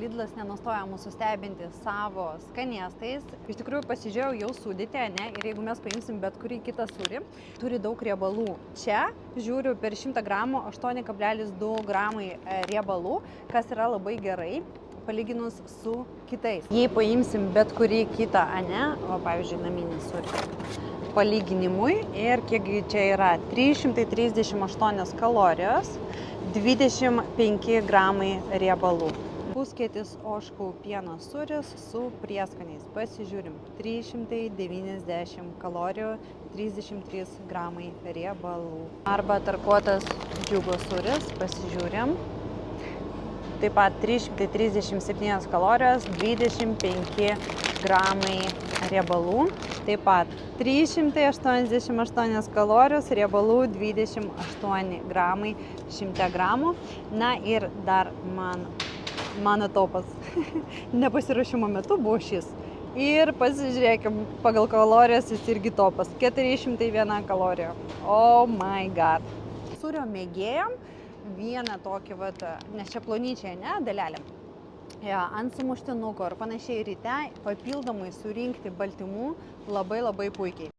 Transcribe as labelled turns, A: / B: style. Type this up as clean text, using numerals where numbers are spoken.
A: Lidlas nenustoja mūsų stebinti savo skanėstais. Iš tikrųjų pasižiūrėjau jau sudėtį, ne? Ir jeigu mes paimsim bet kurį kitą sūrį, turi daug riebalų. Čia žiūriu per 100 gramų 8,2 gramai riebalų, kas yra labai gerai palyginus su kitais. Jei paimsim bet kurį kitą, ne? O pavyzdžiui, naminį sūrį. Palyginimui ir kiek čia yra 338 kalorijos, 25 gramai riebalų. Puskietis ožkų pieno sūris su prieskoniais. Pasižiūrim. 390 kalorijų, 33 gramai riebalų. Arba tarkuotas džiugo sūris. Pasižiūrim. Taip pat 337 kalorijos, 25 gramai riebalų. Taip pat 388 kalorijos, riebalų 28 gramai 100 gramų. Na ir dar mano topas nepasiruošimo metu buvo šis. Ir pasižiūrėkim, pagal kalorijas jis irgi topas. 401 kalorija. Oh my god. Sūrio mėgėjam vieną tokį, nes čia plonyčiai, ne, dalelė. Ant sumuštinuko ir panašiai ryte papildomai surinkti baltymų labai puikiai.